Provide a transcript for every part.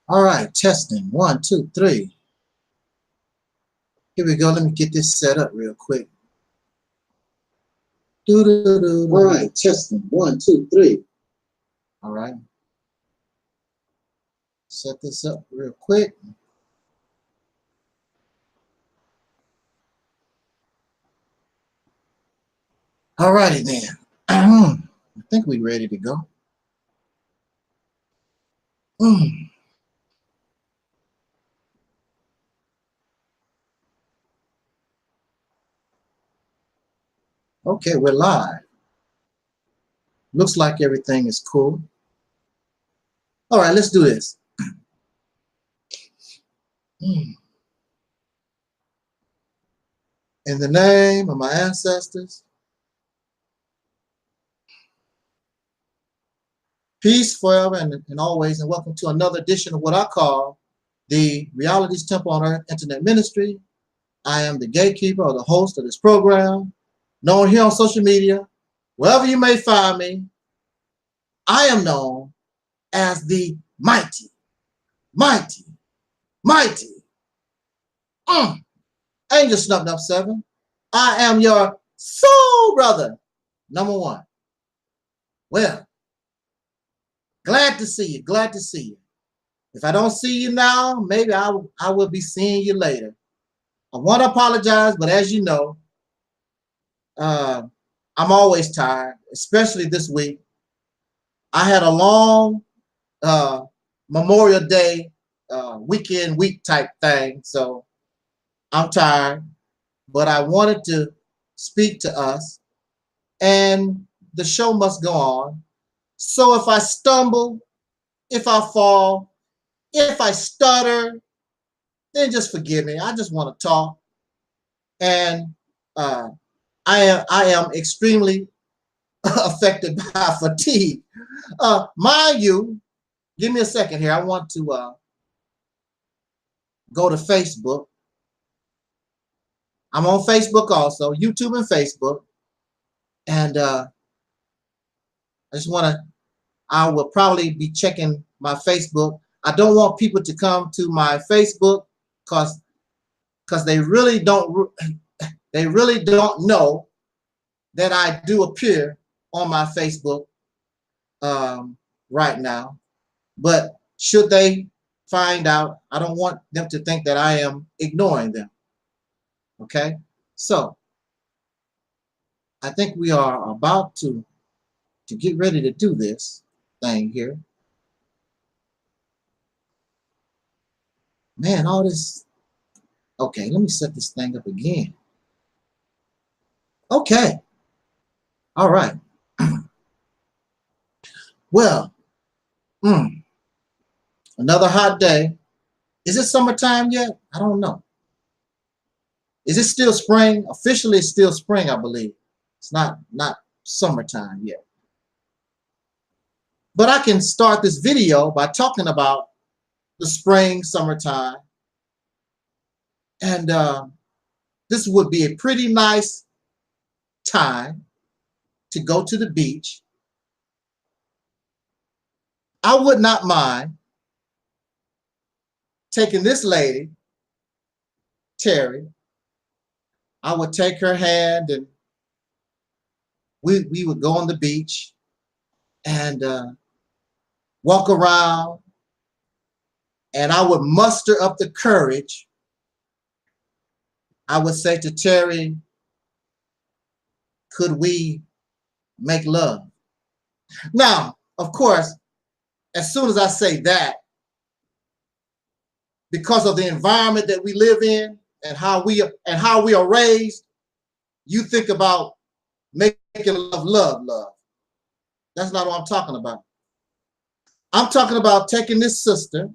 All right, testing. 1, 2, 3. Here we go. Let me get this set up real quick. All right, testing. 1, 2, 3. All right. Set this up real quick. All righty then. I think we're ready to go. Okay, we're live. Looks like everything is cool. All right, let's do this. In the name of my ancestors, peace forever and always, and welcome to another edition of what I call the Reality's Temple on Earth Internet Ministry. I am the gatekeeper or the host of this program, known here on social media, wherever you may find me. I am known as the mighty Angelsnupnup7. I am your soul brother, number one. Well, glad to see you, glad to see you. If I don't see you now, maybe I will be seeing you later. I want to apologize, but as you know, I'm always tired, especially this week. I had a long Memorial Day weekend week type thing, so I'm tired, but I wanted to speak to us, and the show must go on. So if I stumble, if I fall, if I stutter, then just forgive me. I just want to talk, and I am extremely affected by fatigue. Mind you, give me a second here. I want to go to Facebook. I'm on Facebook also, YouTube and Facebook. And I will probably be checking my Facebook. I don't want people to come to my Facebook because they really don't know that I do appear on my Facebook right now. But should they find out, I don't want them to think that I am ignoring them. Okay, so I think we are about to get ready to do this thing here. Man, all this. Okay, let me set this thing up again. Okay. All right. Well, another hot day. Is it summertime yet? I don't know. Is it still spring? Officially, it's still spring, I believe. It's not summertime yet. But I can start this video by talking about the spring, summertime. And this would be a pretty nice time to go to the beach. I would not mind taking this lady, Terry. I would take her hand and we would go on the beach and walk around, and I would muster up the courage. I would say to Terry, could we make love? Now, of course, as soon as I say that, because of the environment that we live in and how we are raised, you think about making love. That's not what I'm talking about. I'm talking about taking this sister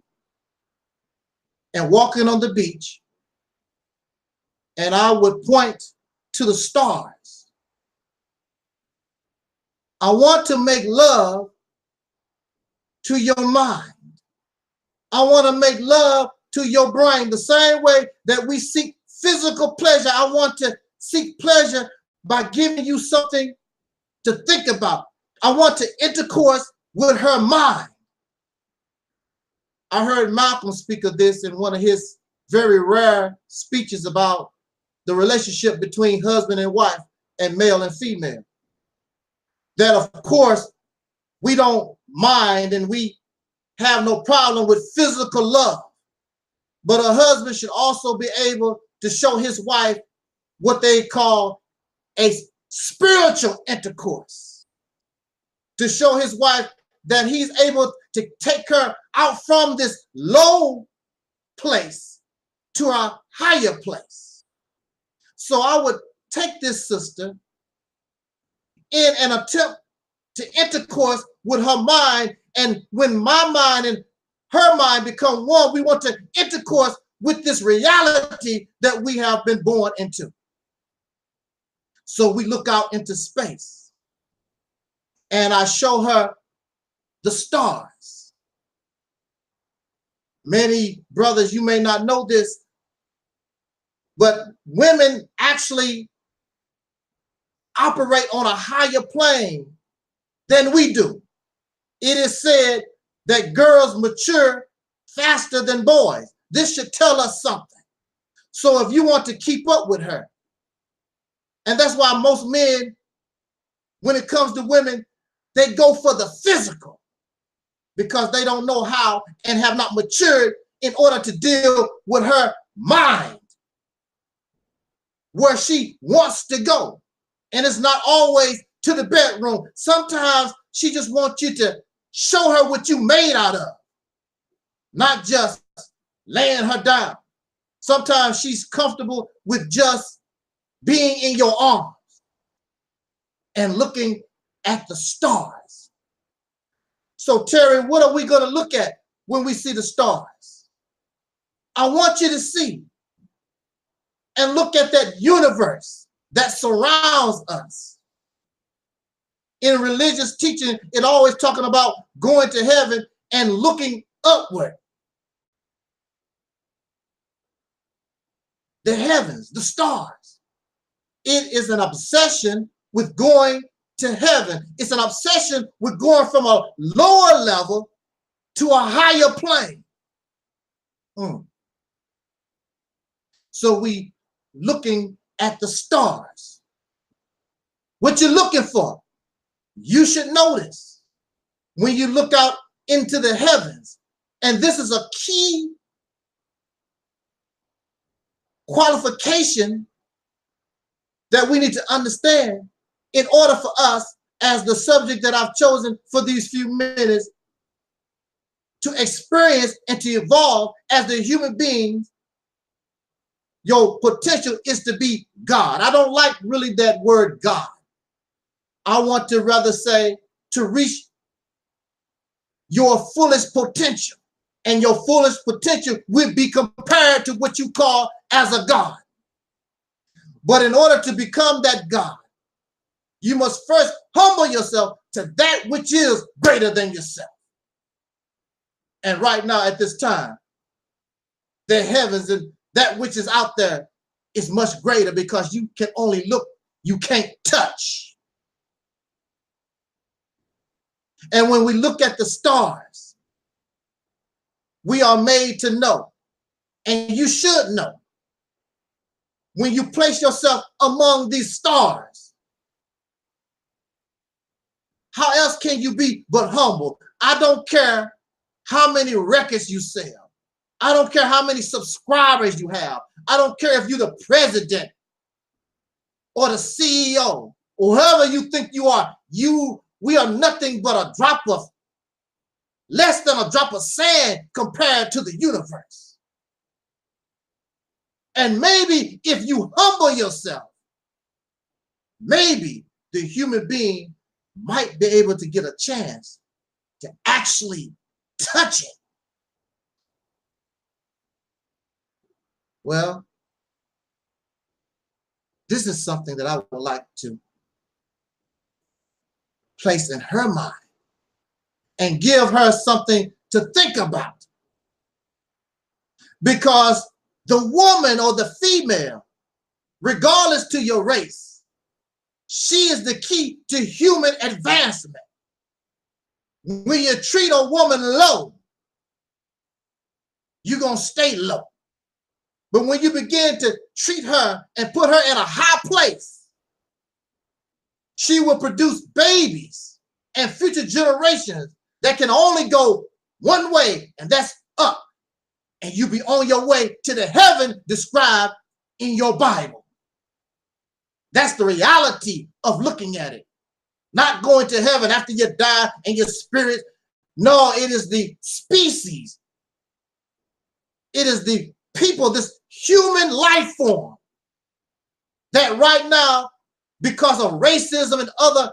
and walking on the beach, and I would point to the stars. I want to make love to your mind. I want to make love to your brain the same way that we seek physical pleasure. I want to seek pleasure by giving you something to think about. I want to intercourse with her mind. I heard Malcolm speak of this in one of his very rare speeches about the relationship between husband and wife and male and female. That, of course, we don't mind and we have no problem with physical love. But a husband should also be able to show his wife what they call a spiritual intercourse. To show his wife that he's able to take her out from this low place to a higher place. So I would take this sister in an attempt to intercourse with her mind, and when my mind and her mind become one, we want to intercourse with this reality that we have been born into. So we look out into space, and I show her the stars. Many brothers, you may not know this, but women actually operate on a higher plane than we do. It is said that girls mature faster than boys. This should tell us something. So if you want to keep up with her, and that's why most men, when it comes to women, they go for the physical because they don't know how and have not matured in order to deal with her mind, where she wants to go. And it's not always to the bedroom. Sometimes she just wants you to show her what you made out of, not just laying her down. Sometimes she's comfortable with just being in your arms and looking at the stars. So Terry, what are we going to look at when we see the stars? I want you to see and look at that universe that surrounds us. In religious teaching, it always talking about going to heaven and looking upward. The heavens, the stars. It is an obsession with going to heaven. It's an obsession with going from a lower level to a higher plane. So we looking at the stars. What you're looking for, you should notice when you look out into the heavens. And this is a key qualification that we need to understand in order for us, as the subject that I've chosen for these few minutes, to experience and to evolve as the human beings. Your potential is to be God. I don't like really that word God. I want to rather say to reach your fullest potential. And your fullest potential will be compared to what you call as a God. But in order to become that God, you must first humble yourself to that which is greater than yourself. And right now at this time, the heavens and that which is out there is much greater because you can only look, you can't touch. And when we look at the stars, we are made to know, and you should know, when you place yourself among these stars, how else can you be but humble? I don't care how many records you sell. I don't care how many subscribers you have. I don't care if you're the president or the CEO or whoever you think you are. We are nothing but a drop of, less than a drop of sand compared to the universe. And maybe if you humble yourself, maybe the human being might be able to get a chance to actually touch it. Well, this is something that I would like to place in her mind and give her something to think about. Because the woman or the female, regardless to your race, she is the key to human advancement. When you treat a woman low, you're going to stay low. But when you begin to treat her and put her in a high place, she will produce babies and future generations that can only go one way, and that's up. And you be on your way to the heaven described in your Bible. That's the reality of looking at it. Not going to heaven after you die and your spirit. No, it is the species. It is the people, this human life form that right now, because of racism and other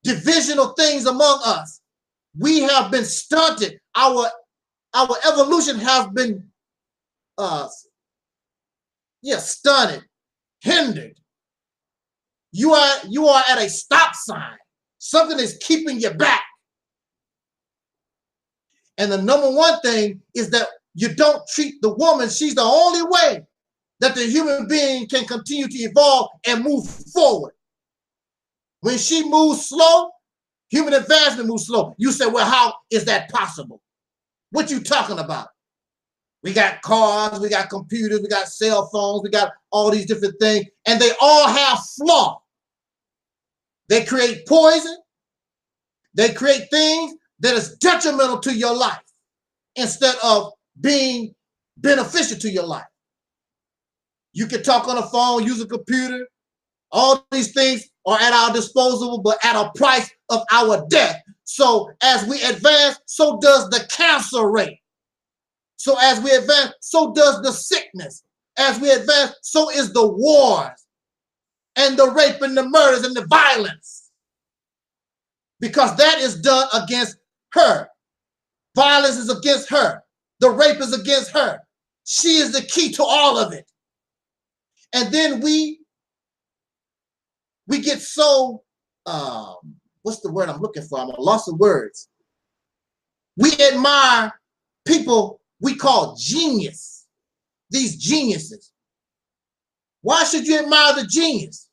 divisional things among us, we have been stunted. Our evolution has been stunted, hindered. You are at a stop sign. Something is keeping you back. And the number one thing is that you don't treat the woman. She's the only way that the human being can continue to evolve and move forward. When she moves slow, human advancement moves slow. You say, well, how is that possible? What you talking about? We got cars, we got computers, we got cell phones, we got all these different things, and they all have flaw. They create poison. They create things that is detrimental to your life instead of being beneficial to your life. You can talk on the phone, use a computer. All these things are at our disposal, but at a price of our death. So as we advance, so does the cancer rate. So as we advance, so does the sickness. As we advance, so is the wars and the rape and the murders and the violence. Because that is done against her. Violence is against her. The rape is against her. She is the key to all of it. And then we get so, what's the word I'm looking for? I'm at a loss of words. We admire people we call genius, these geniuses. Why should you admire the genius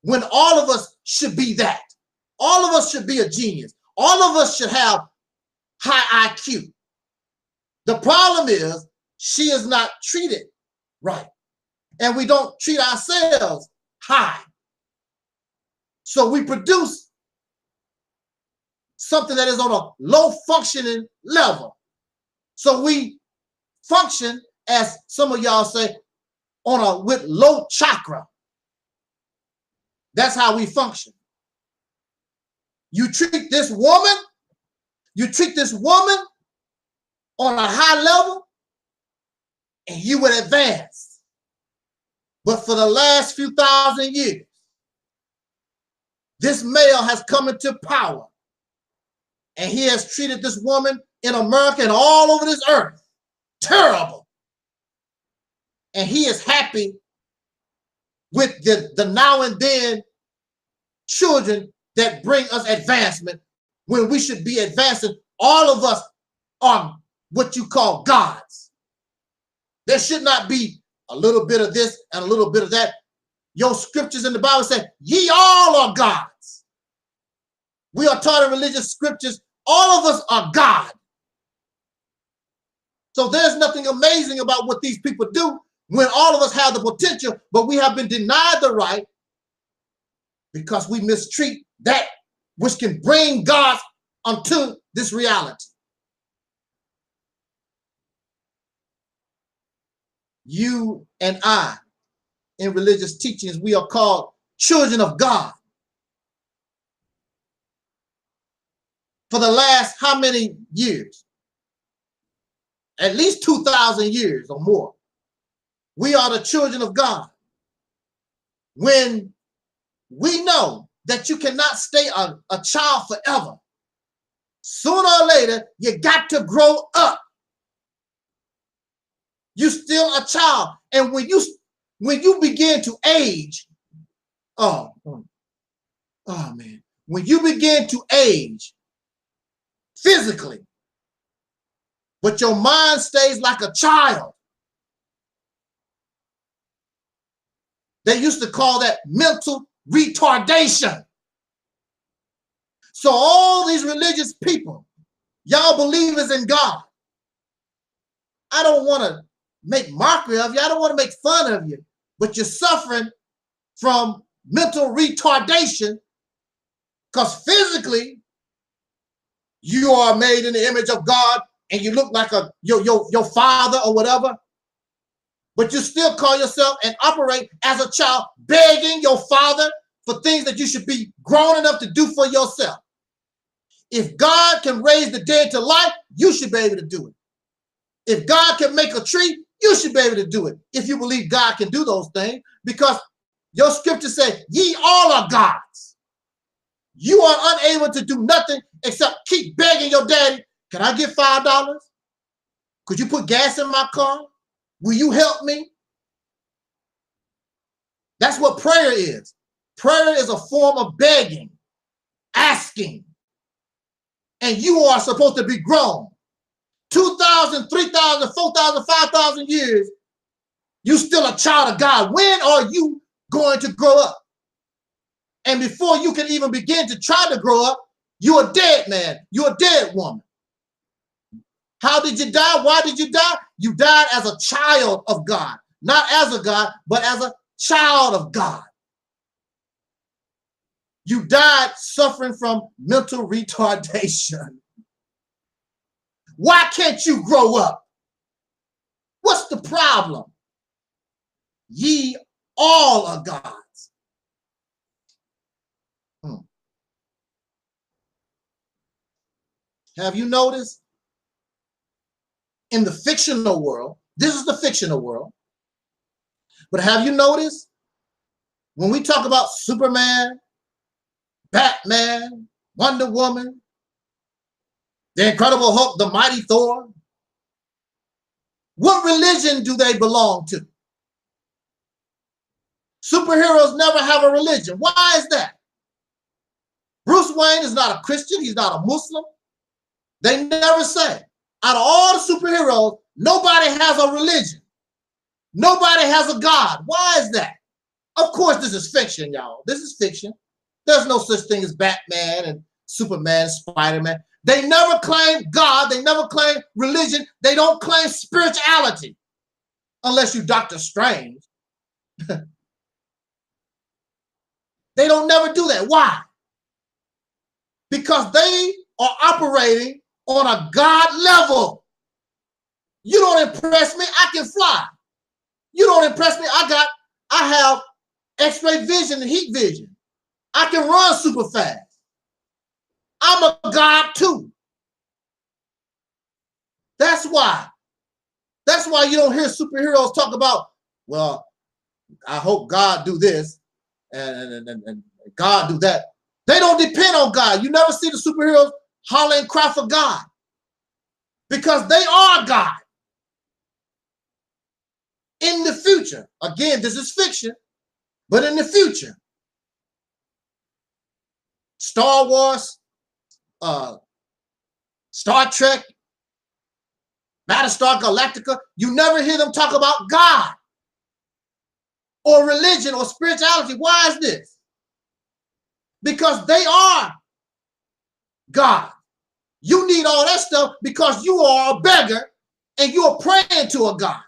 when all of us should be that? All of us should be a genius. All of us should have high IQ. The problem is she is not treated right. And we don't treat ourselves high. So we produce something that is on a low functioning level. So we function, as some of y'all say, with low chakra. That's how we function. You treat this woman on a high level, and you would advance. But for the last few thousand years, this male has come into power, and he has treated this woman in America and all over this earth terrible. And he is happy with the now and then children that bring us advancement when we should be advancing. All of us are what you call gods. There should not be a little bit of this and a little bit of that. Your scriptures in the Bible say, ye all are gods. We are taught in religious scriptures, all of us are God. So there's nothing amazing about what these people do when all of us have the potential, but we have been denied the right because we mistreat that which can bring God unto this reality. You and I, in religious teachings, we are called children of God. For the last how many years? At least 2,000 years or more. We are the children of God. When we know that you cannot stay a child forever, sooner or later, you got to grow up. You're still a child. And when you begin to age, oh man, when you begin to age physically, but your mind stays like a child. They used to call that mental retardation. So all these religious people, y'all believers in God, I don't want to make mockery of you. I don't want to make fun of you, but you're suffering from mental retardation because physically you are made in the image of God and you look like your father or whatever, but you still call yourself and operate as a child, begging your father for things that you should be grown enough to do for yourself. If God can raise the dead to life, you should be able to do it. If God can make a tree, you should be able to do it. If you believe God can do those things, because your scripture says, ye all are gods. You are unable to do nothing except keep begging your daddy, can I get $5? Could you put gas in my car? Will you help me? That's what prayer is. Prayer is a form of begging, asking. And you are supposed to be grown. 2,000, 3,000, 4,000, 5,000 years, you still a child of God. When are you going to grow up? And before you can even begin to try to grow up, you're a dead man. You're a dead woman. How did you die? Why did you die? You died as a child of God. Not as a God, but as a child of God. You died suffering from mental retardation. Why can't you grow up? What's the problem? Ye all are gods. Have you noticed in the fictional world, this is the fictional world, but have you noticed when we talk about Superman, Batman, Wonder Woman, the Incredible Hulk, the Mighty Thor, what religion do they belong to? Superheroes never have a religion. Why is that? Bruce Wayne is not a Christian. He's not a Muslim. They never say. Out of all the superheroes, nobody has a religion. Nobody has a God. Why is that? Of course, this is fiction, y'all. This is fiction. There's no such thing as Batman and Superman, Spider-Man. They never claim God. They never claim religion. They don't claim spirituality. Unless you Dr. Strange. They don't never do that. Why? Because they are operating on a God level. You don't impress me, I can fly. You don't impress me, I have X-ray vision and heat vision. I can run super fast. I'm a God too. That's why. That's why you don't hear superheroes talk about, well, I hope God do this and God do that. They don't depend on God. You never see the superheroes holler and cry for God because they are God. In the future, again, this is fiction, but in the future, Star Wars, Star Trek, Battlestar Galactica, you never hear them talk about God or religion or spirituality. Why is this? Because they are God. You need all that stuff because you are a beggar and you are praying to a God.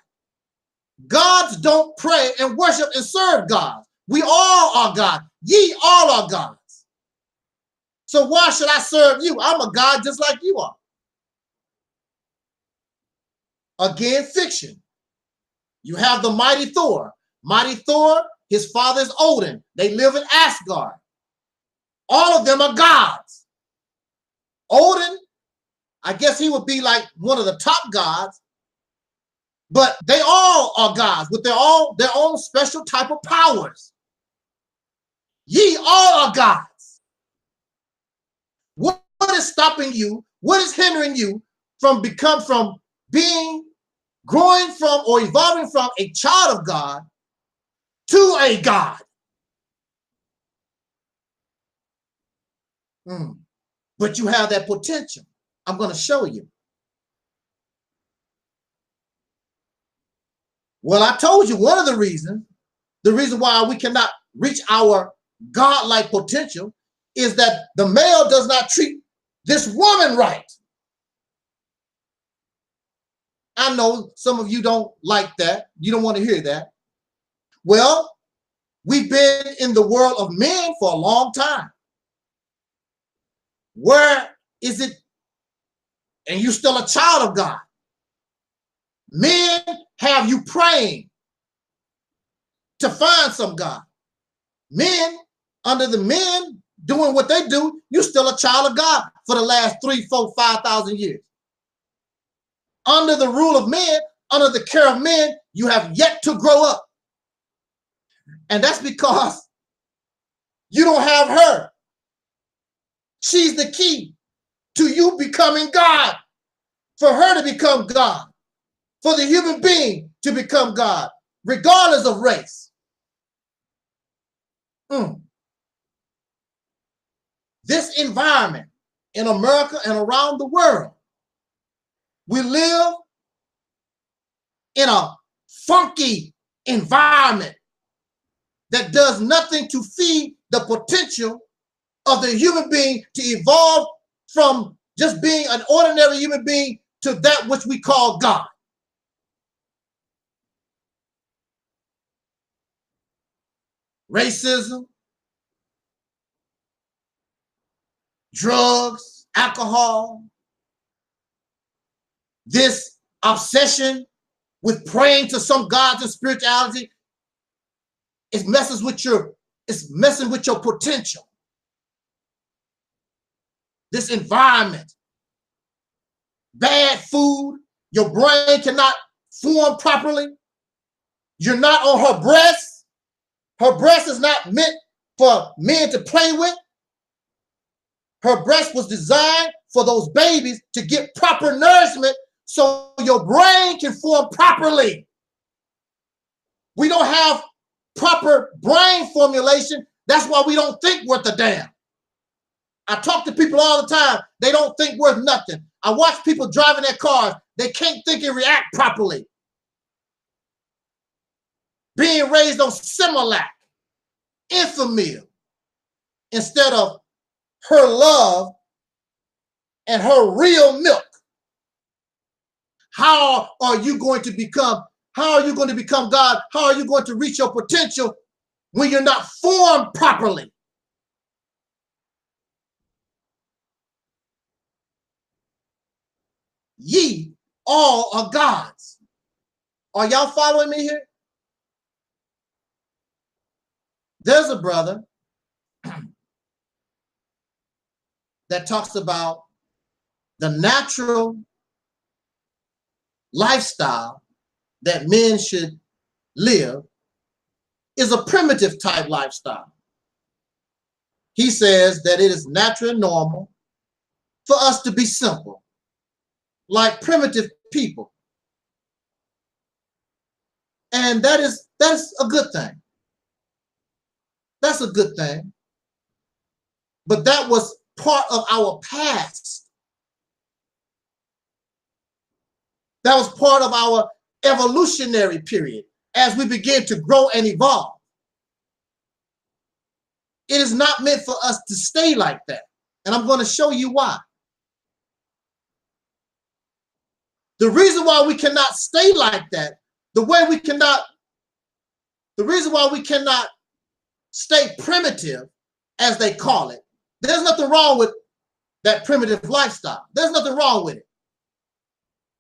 Gods don't pray and worship and serve gods. We all are God. Ye all are gods. So why should I serve you? I'm a God just like you are. Again, fiction. You have the mighty Thor. Mighty Thor, his father is Odin. They live in Asgard. All of them are gods. Odin, I guess he would be like one of the top gods, but they all are gods with their own special type of powers. Ye all are gods. What is stopping you? What is hindering you from growing from or evolving from a child of God to a God? But you have that potential. I'm going to show you. Well, I told you one of the reason why we cannot reach our God-like potential is that the male does not treat this woman right. I know some of you don't like that. You don't want to hear that. Well, we've been in the world of men for a long time. Where is it? And you're still a child of God. Men have you praying to find some God. Men, under the men doing what they do, you're still a child of God for the last 3, 4, 5,000 years. Under the rule of men, under the care of men, you have yet to grow up. And that's because you don't have her. She's the key to you becoming God. For her to become God. For the human being to become God, regardless of race. This environment in America and around the world, we live in a funky environment that does nothing to feed the potential of the human being to evolve from just being an ordinary human being to that which we call God. Racism, drugs, alcohol, this obsession with praying to some gods and spirituality, it's messing with your potential. This environment, bad food, your brain cannot form properly. You're not on her breast. Her breast is not meant for men to play with. Her breast was designed for those babies to get proper nourishment so your brain can form properly. We don't have proper brain formulation. That's why we don't think worth a damn. I talk to people all the time. They don't think worth nothing. I watch people driving their cars. They can't think and react properly. Being raised on Similac, Infamil, instead of her love and her real milk. How are you going to become God? How are you going to reach your potential when you're not formed properly? Ye all are gods. Are y'all following me here? There's a brother that talks about the natural lifestyle that men should live is a primitive type lifestyle. He says that it is natural and normal for us to be simple, like primitive people. And that's a good thing. That's a good thing. But that was part of our past. That was part of our evolutionary period as we begin to grow and evolve. It is not meant for us to stay like that. And I'm going to show you why. The reason why we cannot stay like that, the reason why we cannot stay primitive, as they call it, there's nothing wrong with that primitive lifestyle. There's nothing wrong with it.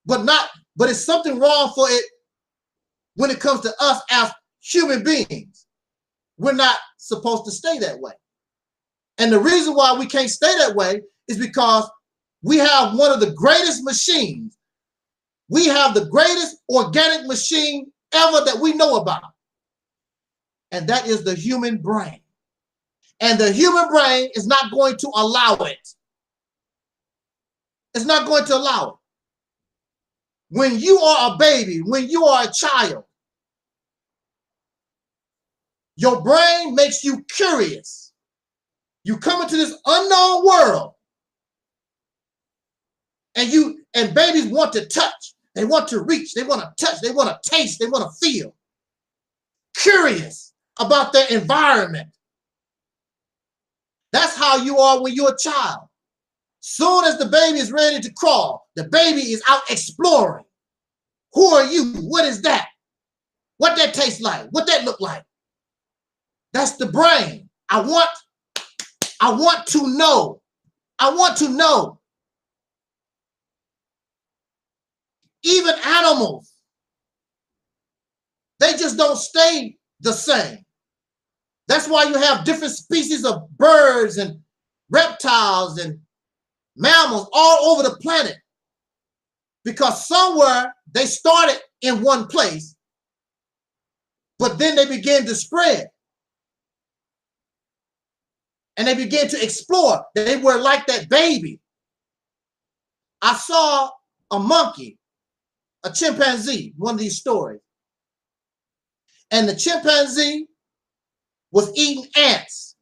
But it's something wrong for it when it comes to us as human beings. We're not supposed to stay that way. And the reason why we can't stay that way is because we have one of the greatest machines. We have the greatest organic machine ever that we know about. And that is the human brain. And the human brain is not going to allow it. It's not going to allow it. When you are a baby, when you are a child, your brain makes you curious. You come into this unknown world, and babies want to touch. They want to reach. They want to touch. They want to taste. They want to feel. Curious about their environment. That's how you are when you're a child. Soon as the baby is ready to crawl, the baby is out exploring. Who are you? What is that? What that tastes like? What that look like? That's the brain. I want to know. I want to know. Even animals, they just don't stay the same. That's why you have different species of birds and reptiles and mammals all over the planet. Because somewhere they started in one place, but then they began to spread. And they began to explore. They were like that baby. I saw a monkey, a chimpanzee, one of these stories. And the chimpanzee was eating ants.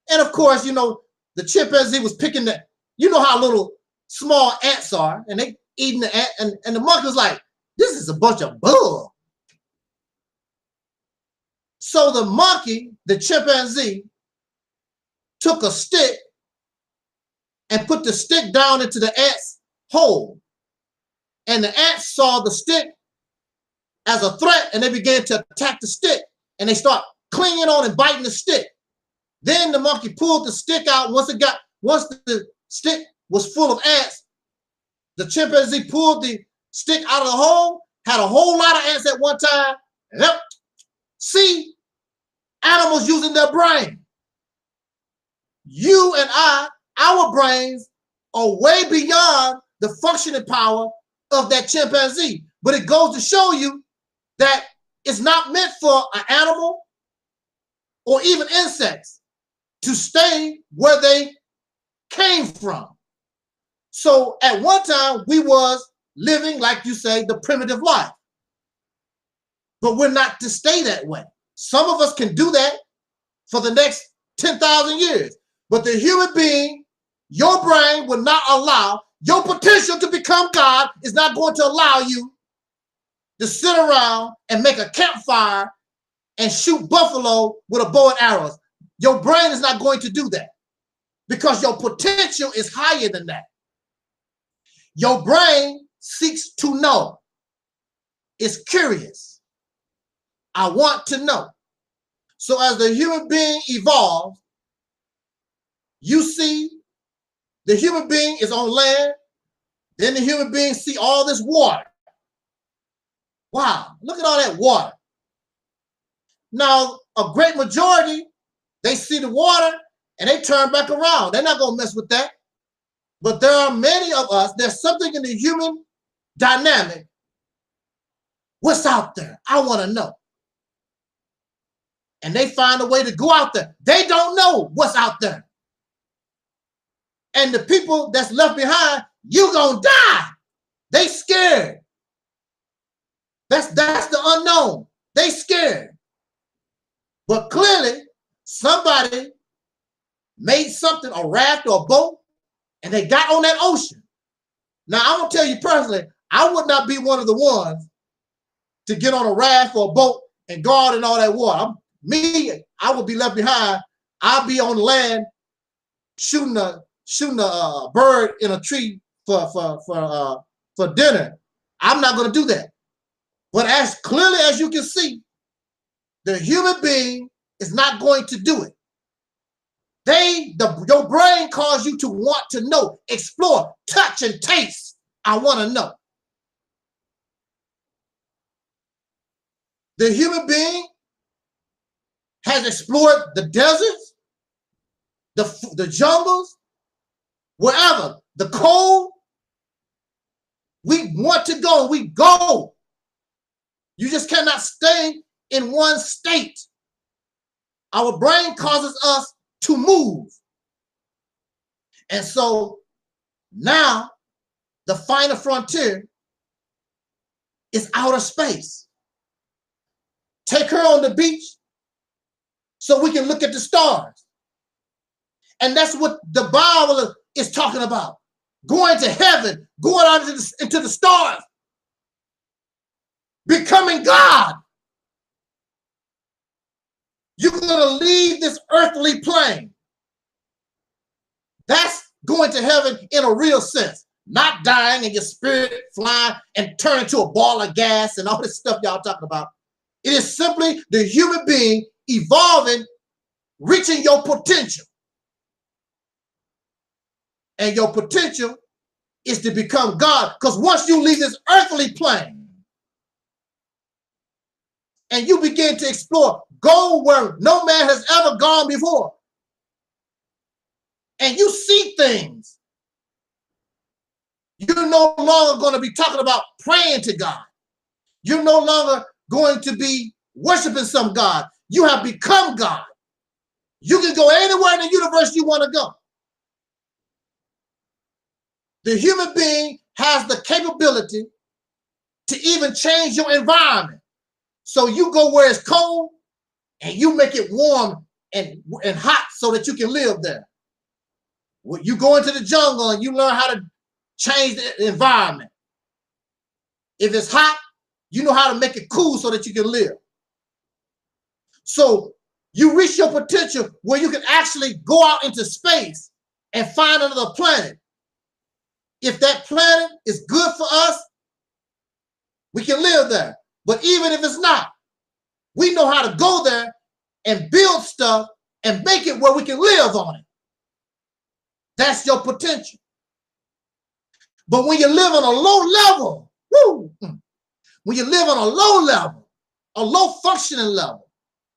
And of course, you know, the chimpanzee was picking the, you know how little small ants are, and they eating the ant, and the monkey was like, this is a bunch of bull. So the monkey, the chimpanzee, took a stick and put the stick down into the ant's hole. And the ants saw the stick as a threat, and they began to attack the stick, and they start clinging on and biting the stick. Then the monkey pulled the stick out. Once the stick was full of ants, the chimpanzee pulled the stick out of the hole, had a whole lot of ants at one time. Yep. See, animals using their brain. You and I, our brains are way beyond the functioning power of that chimpanzee. But it goes to show you that it's not meant for an animal or even insects to stay where they came from. So at one time, we was living, like you say, the primitive life. But we're not to stay that way. Some of us can do that for the next 10,000 years. But the human being, your brain will not allow, your potential to become God is not going to allow you to sit around and make a campfire and shoot buffalo with a bow and arrows. Your brain is not going to do that because your potential is higher than that. Your brain seeks to know. It's curious. I want to know. So as the human being evolves, you see the human being is on land, then the human being see all this water. Wow, look at all that water. Now, a great majority, they see the water and they turn back around. They're not going to mess with that. But there are many of us, there's something in the human dynamic. What's out there? I want to know. And they find a way to go out there. They don't know what's out there. And the people that's left behind, you gonna die. They scared. That's the unknown. They scared. But clearly, somebody made something, a raft or a boat, and they got on that ocean. Now, I'm gonna tell you personally, I would not be one of the ones to get on a raft or a boat and guard in all that water. I would be left behind. I'll be on land shooting a bird in a tree for dinner. I'm not going to do that. But as clearly as you can see, the human being is not going to do it. Your brain calls you to want to know, explore, touch, and taste. I want to know. The human being has explored the deserts, the jungles, wherever, the cold. We want to go, we go. You just cannot stay in one state. Our brain causes us to move. And so now the final frontier is outer space. Take her on the beach so we can look at the stars. And that's what the Bible is talking about. Going to heaven, going out into the stars, becoming God. You're going to leave this earthly plane. That's going to heaven in a real sense. not dying and your spirit flying and turn into a ball of gas and all this stuff y'all talking about. It is simply the human being evolving, reaching your potential. And your potential is to become God. Because once you leave this earthly plane and you begin to explore, go where no man has ever gone before, and you see things, you're no longer going to be talking about praying to God. You're no longer going to be worshiping some God. You have become God. You can go anywhere in the universe you want to go. The human being has the capability to even change your environment. So you go where it's cold and you make it warm and hot so that you can live there. You go into the jungle and you learn how to change the environment. If it's hot, you know how to make it cool so that you can live. So you reach your potential where you can actually go out into space and find another planet. If that planet is good for us, we can live there. But even if it's not, we know how to go there and build stuff and make it where we can live on it. That's your potential. But when you live on a low level, when you live on a low level, a low functioning level,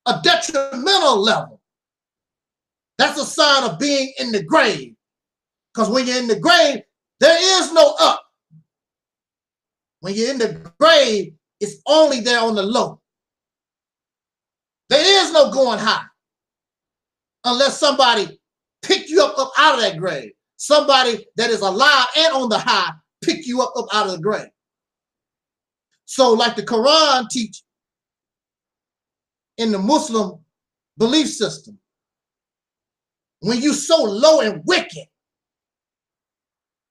a detrimental level, that's a sign of being in the grave. Because when you're in the grave, there is no up. When you're in the grave, it's only there on the low. There is no going high unless somebody pick you up out of that grave. Somebody that is alive and on the high pick you up out of the grave. So like the Quran teach in the Muslim belief system, when you so low and wicked,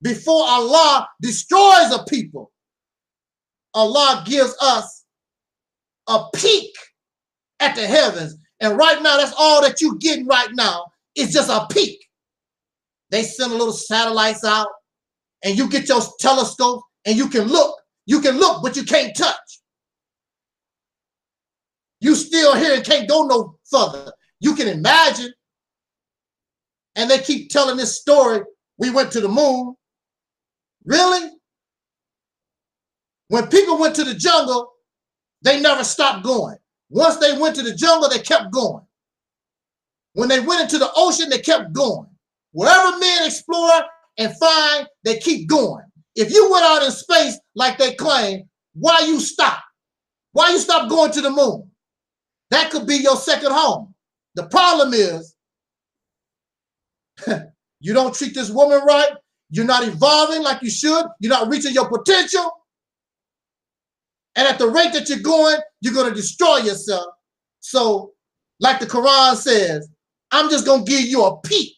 before Allah destroys a people, Allah gives us a peek at the heavens. And right now, that's all that you're getting right now is just a peek. They send a little satellites out and you get your telescope and you can look. You can look, but you can't touch. You still here and can't go no further. You can imagine. And they keep telling this story. We went to the moon. Really? When people went to the jungle, they never stopped going. Once they went to the jungle, they kept going. When they went into the ocean, they kept going. Wherever men explore and find, they keep going. If you went out in space like they claim, why you stop? Why you stop going to the moon? That could be your second home. The problem is, you don't treat this woman right. You're not evolving like you should. You're not reaching your potential. And at the rate that you're going to destroy yourself. So, like the Quran says, I'm just going to give you a peek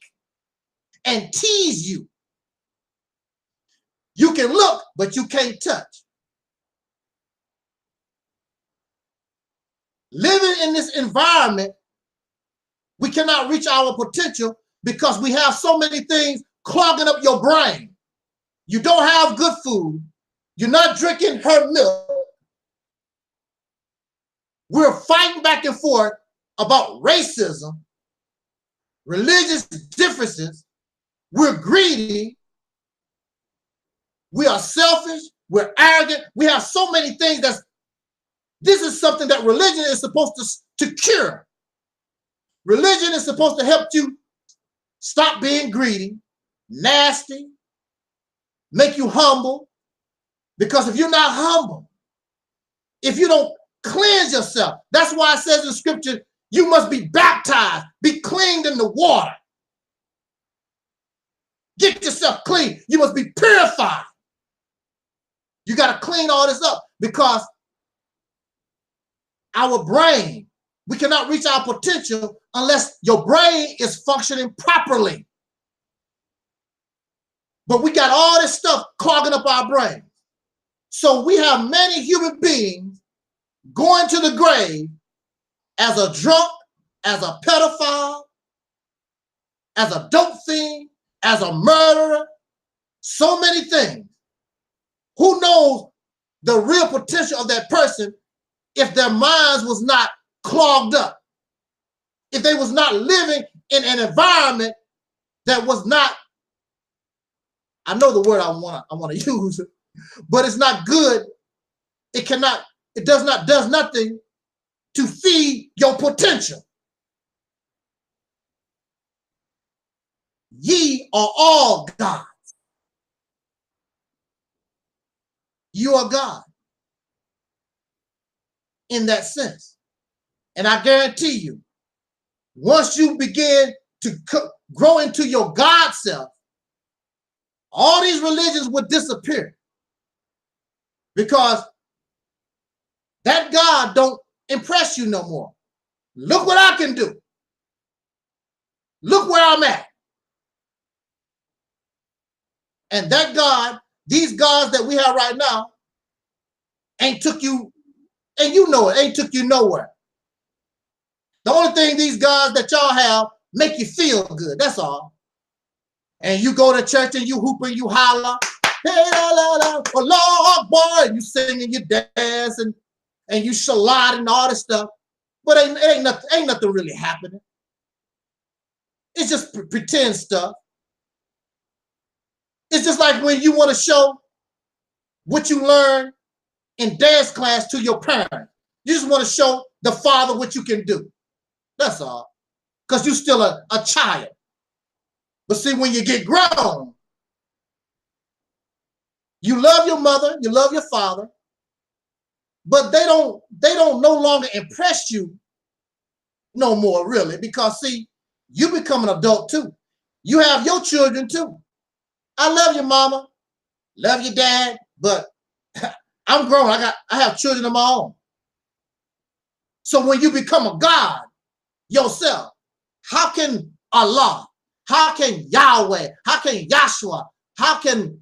and tease you. You can look, but you can't touch. Living in this environment, we cannot reach our potential because we have so many things clogging up your brain. You don't have good food. You're not drinking her milk. We're fighting back and forth about racism, religious differences. We're greedy. We are selfish. We're arrogant. We have so many things this is something that religion is supposed to cure. Religion is supposed to help you stop being greedy, nasty, make you humble. Because if you're not humble, if you don't cleanse yourself, that's why it says in scripture, you must be baptized, be cleaned in the water. Get yourself clean. You must be purified. You got to clean all this up because our brain, we cannot reach our potential unless your brain is functioning properly. But we got all this stuff clogging up our brain. So we have many human beings going to the grave as a drunk, as a pedophile, as a dope fiend, as a murderer, so many things. Who knows the real potential of that person if their minds was not clogged up, if they was not living in an environment that was not, I know the word I want to use, but it's not good. It does nothing to feed your potential. Ye are all gods. You are God in that sense. And I guarantee you, once you begin to grow into your God self, all these religions would disappear, because that God don't impress you no more. Look what I can do. Look where I'm at. And that God, these gods that we have right now, ain't took you, and you know it, ain't took you nowhere. The only thing these gods that y'all have make you feel good, that's all. And you go to church and you hoop and you holler, hey, la, la, la, oh, Lord, boy, and you sing and you dance and you shalad and all this stuff. But ain't nothing really happening. It's just pretend stuff. It's just like when you want to show what you learn in dance class to your parents. You just want to show the father what you can do. That's all. Because you're still a child. But see, when you get grown, you love your mother, you love your father, but they don't no longer impress you no more, really, because see, you become an adult too. You have your children too. I love your mama, love your dad, but I'm grown. I have children of my own. So when you become a God yourself, how can Allah, how can Yahweh, how can Yahshua, how can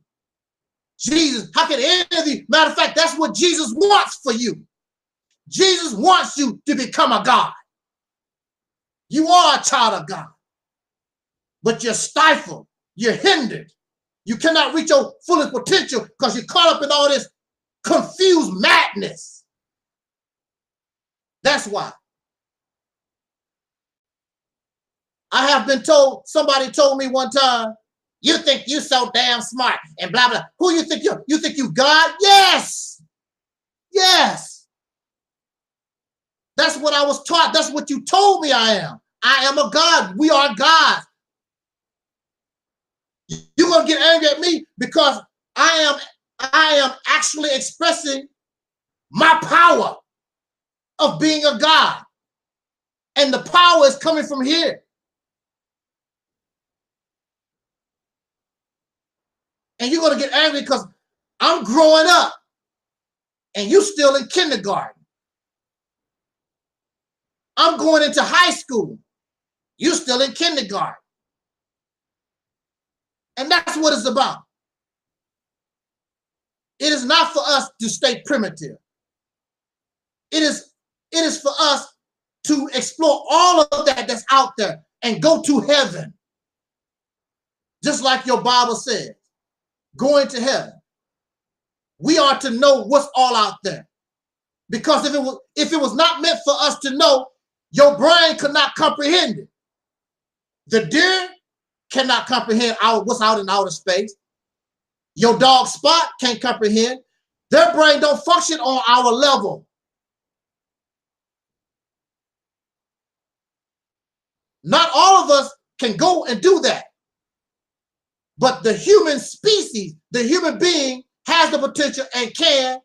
Jesus, how can any of these? Matter of fact, that's what Jesus wants for you. Jesus wants you to become a God. You are a child of God, but you're stifled, you're hindered. You cannot reach your fullest potential because you're caught up in all this confused madness. That's why. I have been told, somebody told me one time, you think you're so damn smart and blah, blah. Who you think you think you God? Yes. Yes. That's what I was taught. That's what you told me I am. I am a God. We are gods. You're going to get angry at me because I am actually expressing my power of being a God. And the power is coming from here. And you're going to get angry because I'm growing up and you're still in kindergarten. I'm going into high school. You're still in kindergarten. And that's what it's about. It is not for us to stay primitive. It is for us to explore all of that that's out there and go to heaven. Just like your Bible says, going to heaven. We are to know what's all out there. Because if it was not meant for us to know, your brain could not comprehend it. The deer cannot comprehend what's out in outer space. Your dog Spot can't comprehend. Their brain don't function on our level. Not all of us can go and do that. But the human species, the human being has the potential and can.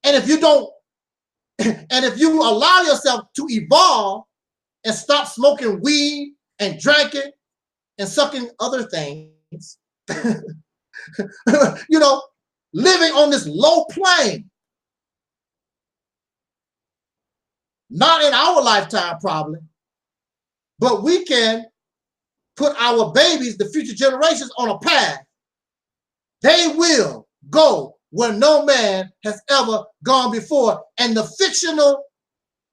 And if you don't, and if you allow yourself to evolve and stop smoking weed and drinking and sucking other things, you know, living on this low plane, not in our lifetime probably, but we can put our babies, the future generations, on a path. They will go where no man has ever gone before. And the fictional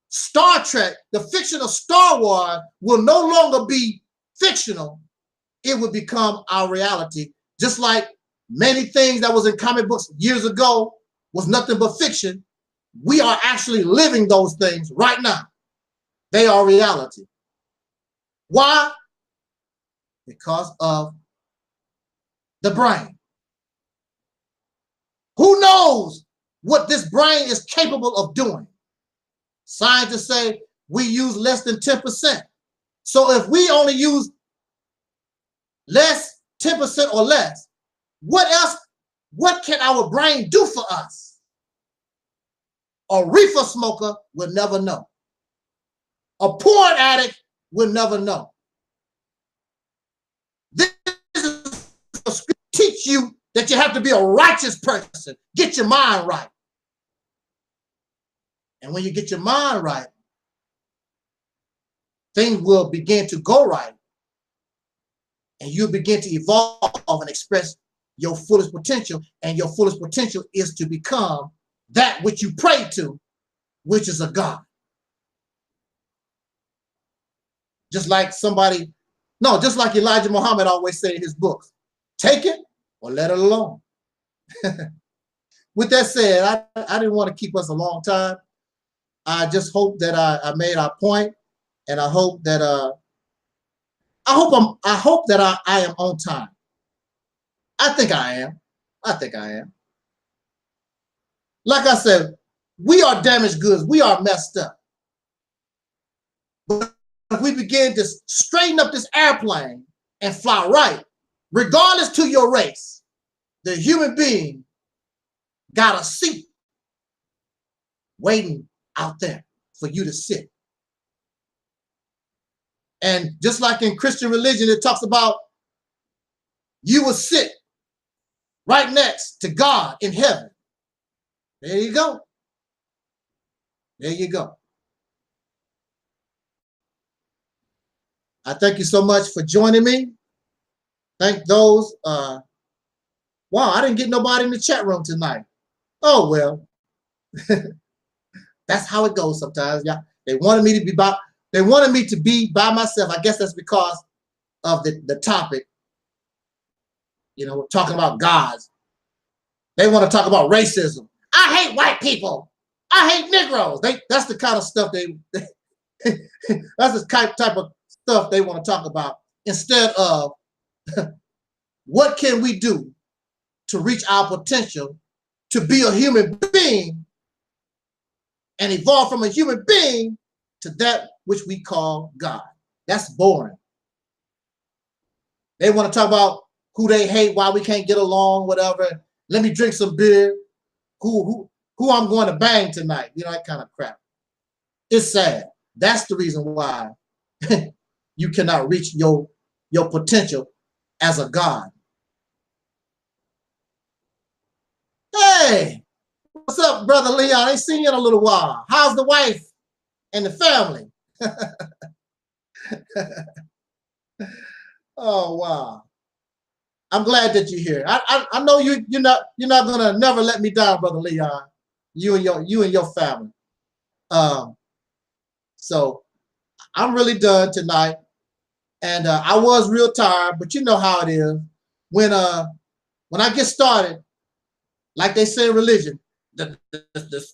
Star Trek, the fictional Star Wars will no longer be fictional. It will become our reality, just like many things that was in comic books years ago was nothing but fiction, we are actually living those things right now. They are reality. Why? Because of the brain. Who knows what this brain is capable of doing? Scientists say we use less than 10%. So if we only use less, 10% or less, what else, what can our brain do for us? A reefer smoker will never know. A porn addict will never know. This is a script to teach you that you have to be a righteous person. Get your mind right. And when you get your mind right, things will begin to go right. And you'll begin to evolve and express your fullest potential. And your fullest potential is to become that which you pray to, which is a God. Just like somebody, no, just like Elijah Muhammad always said in his books, take it or let it alone. With that said, I didn't want to keep us a long time. I just hope that I made our point, and I hope that I hope that I am on time. I think I am. I think I am. Like I said, we are damaged goods. We are messed up. But if we begin to straighten up this airplane and fly right, regardless to your race, the human being got a seat waiting out there for you to sit. And just like in Christian religion, it talks about you will sit right next to God in heaven. There you go. There you go. I thank you so much for joining me. Thank those. Wow, I didn't get nobody in the chat room tonight. Oh, well. That's how it goes sometimes. Yeah, they wanted me to be by myself. I guess that's because of the topic. You know, we're talking about gods. They want to talk about racism. I hate white people. I hate Negroes. That's the kind of stuff that's the type of stuff they want to talk about, instead of what can we do to reach our potential to be a human being and evolve from a human being to that which we call God. That's boring. They want to talk about who they hate, why we can't get along, whatever. Let me drink some beer. Who I'm going to bang tonight. You know, that kind of crap. It's sad. That's the reason why you cannot reach your potential as a God. Hey, what's up, Brother Leon? I ain't seen you in a little while. How's the wife and the family? Oh, wow. I'm glad that you're here. I know you're not gonna never let me down, Brother Leon. You and your family. So I'm really done tonight, and I was real tired, but you know how it is when I get started. Like they say in religion, the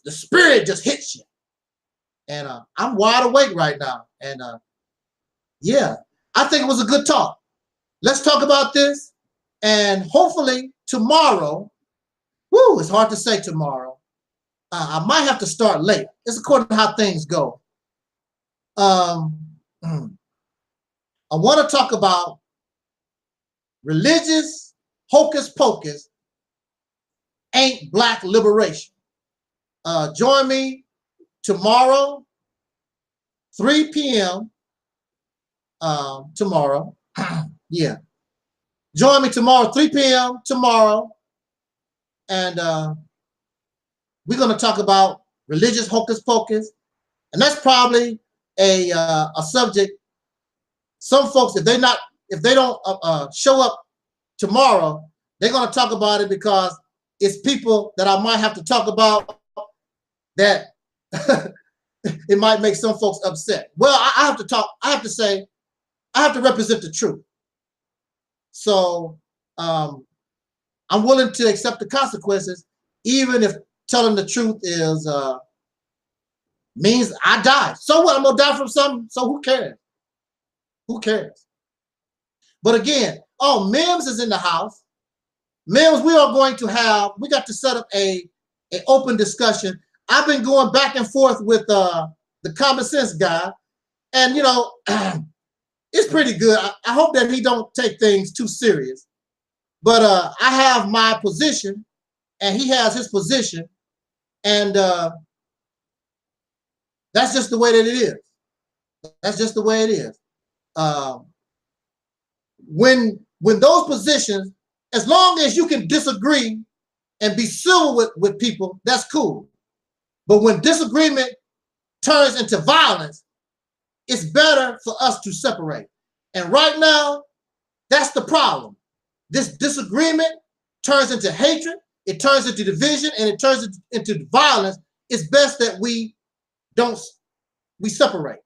spirit just hits you, and I'm wide awake right now. And yeah, I think it was a good talk. Let's talk about this. And hopefully tomorrow, woo, it's hard to say tomorrow. I might have to start late. It's according to how things go. I want to talk about religious hocus pocus ain't black liberation. Join me tomorrow, 3 p.m. Tomorrow. Yeah. Join me tomorrow, 3 p.m. tomorrow, and we're going to talk about religious hocus pocus, and that's probably a subject. Some folks, if they don't show up tomorrow, they're going to talk about it because it's people that I might have to talk about that it might make some folks upset. Well, I have to talk. I have to represent the truth. So I'm willing to accept the consequences, even if telling the truth is means I die. So what? I'm gonna die from something. So who cares? Who cares? But again, oh, Mims is in the house. Mims, we got to set up a open discussion. I've been going back and forth with the common sense guy, and you know, it's pretty good. I hope that he don't take things too serious. But I have my position, and he has his position, and that's just the way that it is. That's just the way it is. When those positions, as long as you can disagree and be civil with people, that's cool. But when disagreement turns into violence, it's better for us to separate. And right now, that's the problem. This disagreement turns into hatred, it turns into division, and it turns into violence. It's best that we separate.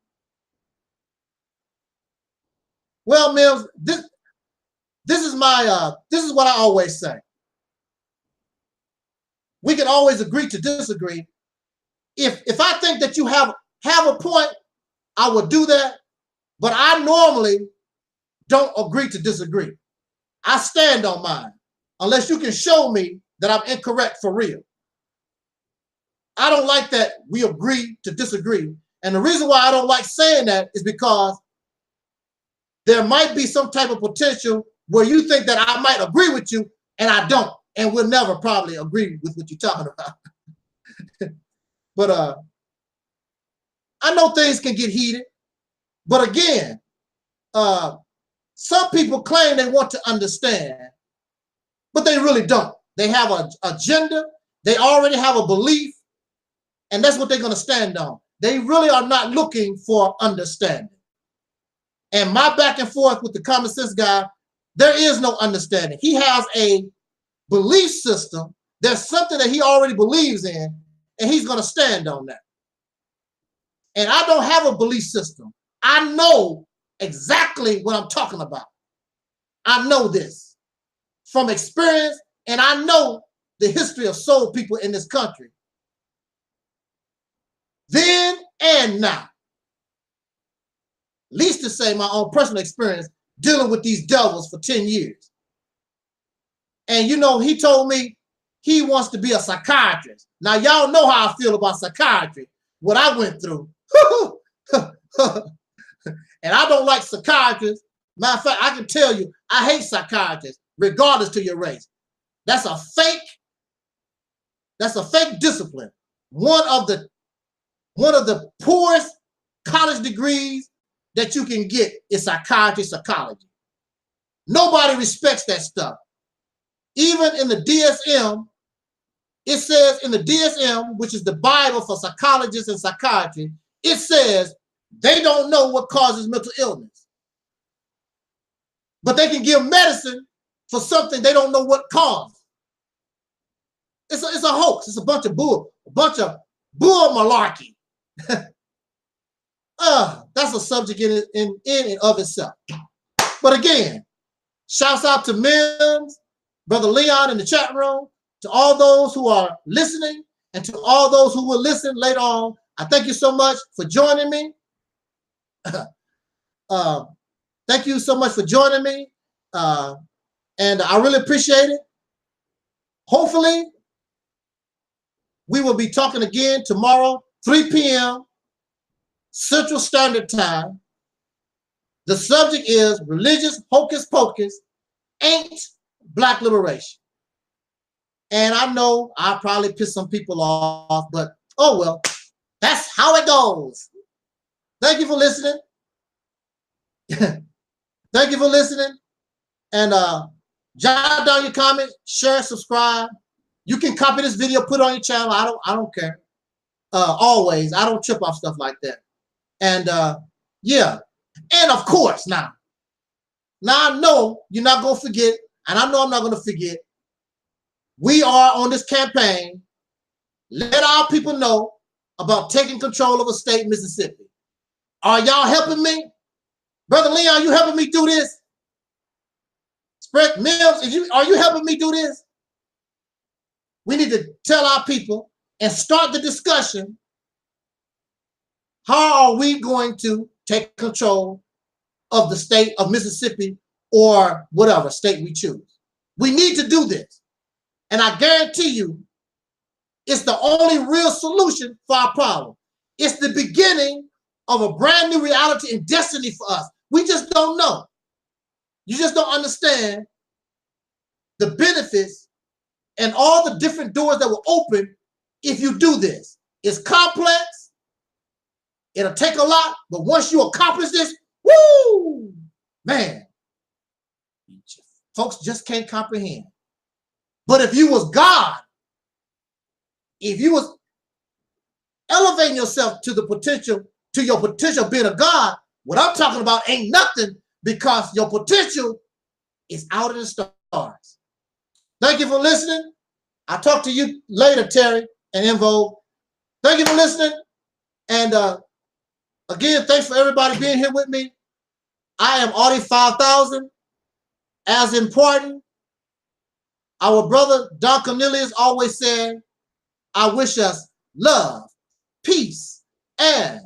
Well, Mills, this is what I always say. We can always agree to disagree. If I think that you have a point, I will do that. But I normally don't agree to disagree. I stand on mine, unless you can show me that I'm incorrect for real. I don't like that we agree to disagree. And the reason why I don't like saying that is because there might be some type of potential where you think that I might agree with you and I don't, and we'll never probably agree with what you're talking about. But I know things can get heated. But again, some people claim they want to understand, but they really don't. They have an agenda. They already have a belief, and that's what they're going to stand on. They really are not looking for understanding. And my back and forth with the common sense guy, there is no understanding. He has a belief system. There's something that he already believes in, and he's going to stand on that. And I don't have a belief system. I know exactly what I'm talking about. I know this from experience, and I know the history of soul people in this country. Then and now. Least to say my own personal experience dealing with these devils for 10 years. And you know, he told me he wants to be a psychiatrist. Now, y'all know how I feel about psychiatry, what I went through. And I don't like psychiatrists. Matter of fact, I can tell you, I hate psychiatrists, regardless to your race. That's a fake discipline. One of the poorest college degrees that you can get is psychiatry, psychology. Nobody respects that stuff. Even in the DSM, it says in the DSM, which is the Bible for psychologists and psychiatry, it says they don't know what causes mental illness. But they can give medicine for something they don't know what caused. It's a hoax. It's a bunch of bull malarkey. That's a subject in and of itself. But again, shouts out to Mims, Brother Leon in the chat room, to all those who are listening, and to all those who will listen later on. I thank you so much for joining me. Thank you so much for joining me. And I really appreciate it. Hopefully, we will be talking again tomorrow, 3 p.m. Central Standard Time. The subject is religious hocus pocus ain't Black liberation. And I know I'll probably piss some people off, but oh well, that's how it goes. Thank you for listening. Thank you for listening. And jot down your comments, share, subscribe. You can copy this video, put it on your channel. I don't care. Always. I don't trip off stuff like that. And yeah. And of course, now I know you're not going to forget, and I know I'm not going to forget. We are on this campaign. Let our people know about taking control of a state, Mississippi. Are y'all helping me? Brother Leon, you helping me do this? Spread Mills, are you helping me do this? We need to tell our people and start the discussion. How are we going to take control of the state of Mississippi or whatever state we choose? We need to do this. And I guarantee you, it's the only real solution for our problem. It's the beginning of a brand new reality and destiny for us. We just don't know. You just don't understand the benefits and all the different doors that will open if you do this. It's complex. It'll take a lot, but once you accomplish this, woo, man, folks just can't comprehend. But if you was God, if you was elevating yourself to the potential, to your potential being a God, what I'm talking about ain't nothing, because your potential is out in the stars. Thank you for listening. I'll talk to you later, Terry and Invo. Thank you for listening. And again, thanks for everybody being here with me. I am Audie 5000. As important, our brother Don Cornelius always said, I wish us love, peace, and